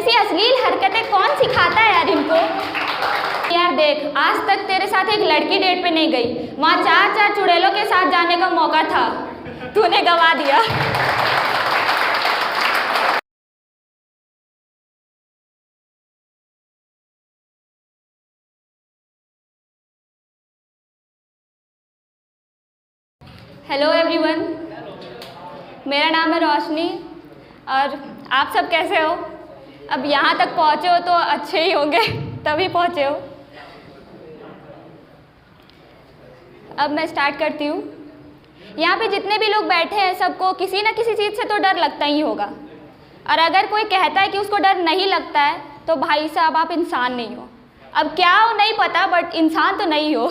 ऐसी अश्लील हरकतें कौन सिखाता है यार इनको। यार देख, आज तक तेरे साथ एक लड़की डेट पे नहीं गई, वहाँ चार चार चुड़ैलों के साथ जाने का मौका था, तूने गवा दिया। हेलो एवरीवन, मेरा नाम है रोशनी और आप सब कैसे हो? अब यहाँ तक पहुँचे हो तो अच्छे ही होंगे, तभी पहुँचे हो। अब मैं स्टार्ट करती हूँ। यहाँ पे जितने भी लोग बैठे हैं सबको किसी न किसी चीज़ से तो डर लगता ही होगा, और अगर कोई कहता है कि उसको डर नहीं लगता है तो भाई साहब आप इंसान नहीं हो। अब क्या हो नहीं पता, बट इंसान तो नहीं हो।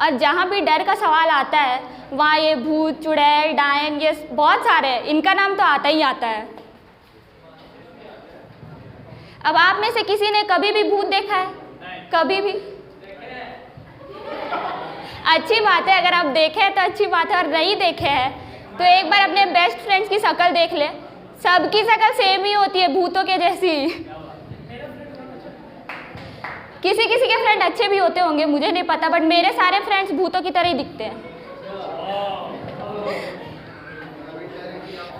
और जहाँ भी डर का सवाल आता है वहाँ ये भूत, चुड़ैल, डायन, ये बहुत सारे हैं, इनका नाम तो आता ही आता है। अब आप में से किसी ने कभी भी भूत देखा है? कभी भी? अच्छी बात है, अगर आप देखे तो अच्छी बात है, और नहीं देखे हैं तो एक बार अपने बेस्ट फ्रेंड्स की शक्ल देख ले। सबकी शक्ल सेम ही होती है, भूतों के जैसी। किसी किसी के फ्रेंड अच्छे भी होते होंगे, मुझे नहीं पता, बट मेरे सारे फ्रेंड्स भूतों की तरह ही दिखते हैं।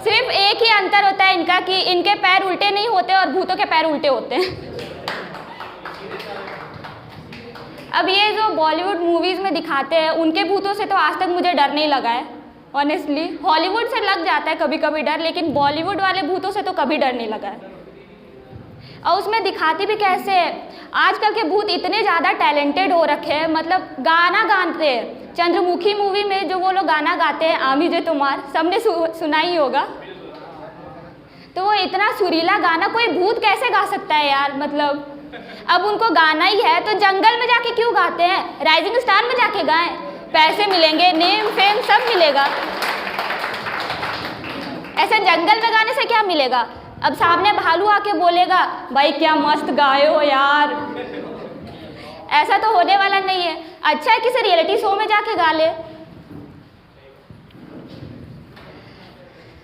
सिर्फ एक ही अंतर होता है इनका कि इनके पैर उल्टे नहीं होते और भूतों के पैर उल्टे होते हैं। अब ये जो बॉलीवुड मूवीज़ में दिखाते हैं उनके भूतों से तो आज तक मुझे डर नहीं लगा है ऑनेस्टली। हॉलीवुड से लग जाता है कभी कभी डर, लेकिन बॉलीवुड वाले भूतों से तो कभी डर नहीं लगा है। और उसमें दिखाती भी कैसे है, आजकल के भूत इतने ज़्यादा टैलेंटेड हो रखे हैं, मतलब गाना गाते हैं। चंद्रमुखी मूवी में जो वो लोग गाना गाते हैं, आमी जे तुम्हार, सबने सुना ही होगा। तो वो इतना सुरीला गाना कोई भूत कैसे गा सकता है यार? मतलब अब उनको गाना ही है तो जंगल में जाके क्यों गाते हैं? राइजिंग स्टार में जाके गाएं, पैसे मिलेंगे, नेम फेम सब मिलेगा। ऐसे जंगल में गाने से क्या मिलेगा? अब सामने भालू आके बोलेगा भाई क्या मस्त गाए हो यार, ऐसा तो होने वाला नहीं है। अच्छा है किसी रियलिटी शो में जाके गा ले।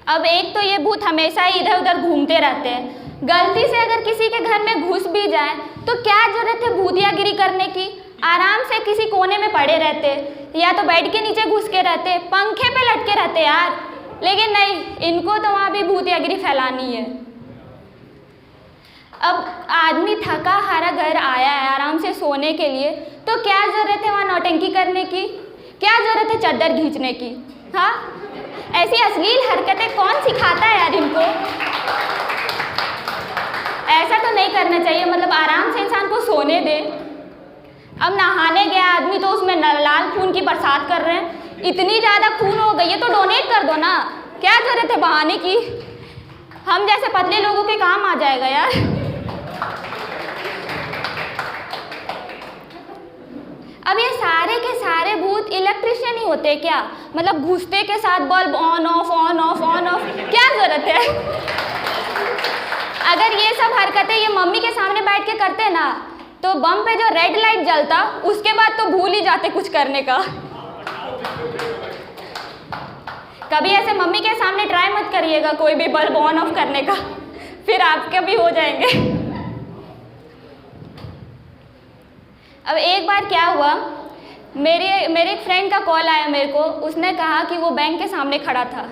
अब एक तो ये भूत हमेशा ही इधर उधर घूमते रहते हैं। गलती से अगर किसी के घर में घुस भी जाए तो क्या जरूरत है भूतियागिरी करने की? आराम से किसी कोने में पड़े रहते, या तो बेड के नीचे घुस के रहते, पंखे पे लटके रहते यार। लेकिन नहीं, इनको तो वहाँ भी भूतियागिरी फैलानी है। अब आदमी थका हारा घर आया है आराम से सोने के लिए, तो क्या ज़रूरत है वहाँ नौटंकी करने की? क्या ज़रूरत है चादर खींचने की? हाँ, ऐसी अश्लील हरकतें कौन सिखाता है यार इनको? ऐसा तो नहीं करना चाहिए, मतलब आराम से इंसान को सोने दे। अब नहाने गया आदमी तो उसमें लाल खून की बरसात कर रहे हैं। इतनी ज़्यादा खून हो गई है तो डोनेट कर दो ना, क्या ज़रूरत है बहाने की? हम जैसे पतले लोगों के काम आ जाएगा यार। अब ये सारे के सारे भूत इलेक्ट्रिशियन ही होते हैं क्या? मतलब घुसते के साथ bulb on off on off on off, क्या ज़रूरत है? अगर ये सब हरकतें ये मम्मी के सामने बैठ के करते ना तो बम पे जो रेड लाइट जलता उसके बाद तो भूल ही जाते कुछ करने का। कभी ऐसे मम्मी के सामने ट्राई मत करिएगा कोई भी बल्ब ऑन ऑफ करने का, फिर आपके भी हो जाएंगे। अब एक बार क्या हुआ, मेरे एक फ्रेंड का कॉल आया मेरे को। उसने कहा कि वो बैंक के सामने खड़ा था।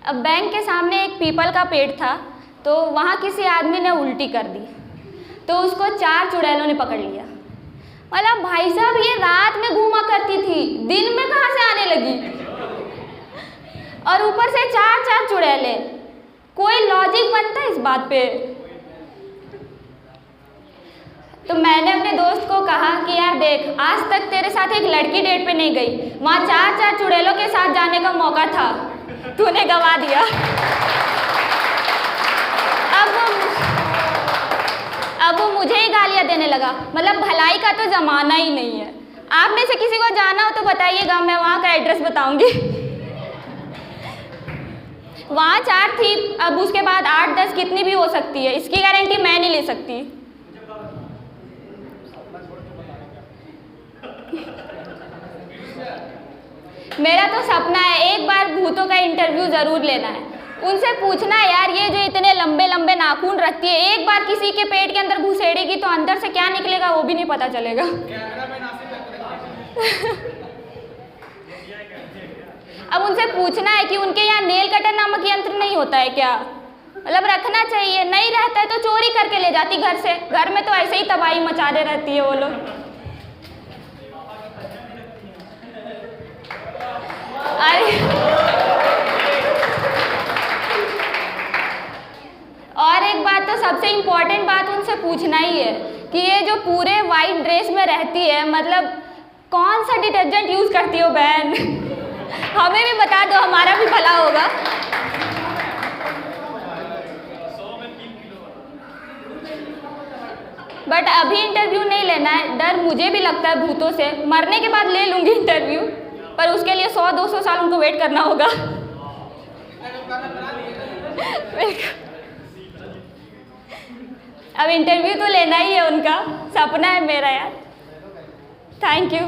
अब बैंक के सामने एक पीपल का पेड़ था, तो वहाँ किसी आदमी ने उल्टी कर दी, तो उसको 4 चुड़ैलों ने पकड़ लिया। मतलब भाई साहब ये रात में घूमा करती थी, दिन में कहाँ से आने लगी? और ऊपर से 4 चुड़ैलें, कोई लॉजिक बनता है इस बात पे? तो मैंने अपने दोस्त को कहा कि यार देख, आज तक तेरे साथ एक लड़की डेट पे नहीं गई, वहाँ 4 चुड़ैलों के साथ जाने का मौका था, तूने गवा दिया। अब वो मुझे ही गालियाँ देने लगा। मतलब भलाई का तो ज़माना ही नहीं है। आप में से किसी को जाना हो तो बताइएगा, मैं वहाँ का एड्रेस बताऊँगी। वहाँ 4 थी, अब उसके बाद 8-10 कितनी भी हो सकती है, इसकी गारंटी मैं नहीं ले सकती। मेरा तो सपना है एक बार भूतों का इंटरव्यू ज़रूर लेना है। उनसे पूछना है यार, ये जो इतने लंबे लंबे नाखून रखती है, एक बार किसी के पेट के अंदर घुसेड़ेगी तो अंदर से क्या निकलेगा वो भी नहीं पता चलेगा। अब उनसे पूछना है कि उनके यहाँ नेल कटर नामक यंत्र नहीं होता है क्या, मतलब रखना चाहिए, नहीं रहता है तो चोरी करके ले जाती घर से, घर में तो ऐसे ही तबाही मचाते रहती है वो लोग। और एक बात तो सबसे इम्पोर्टेंट बात उनसे पूछना ही है कि ये जो पूरे वाइट ड्रेस में रहती है, मतलब कौन सा डिटर्जेंट यूज करती हो बहन? हमें भी बता दो, हमारा भी भला होगा। बट अभी इंटरव्यू नहीं लेना है, डर मुझे भी लगता है भूतों से, मरने के बाद ले लूंगी इंटरव्यू, पर उसके लिए 100-200 साल उनको वेट करना होगा। अब इंटरव्यू तो लेना ही है, उनका सपना है मेरा यार। Thank you.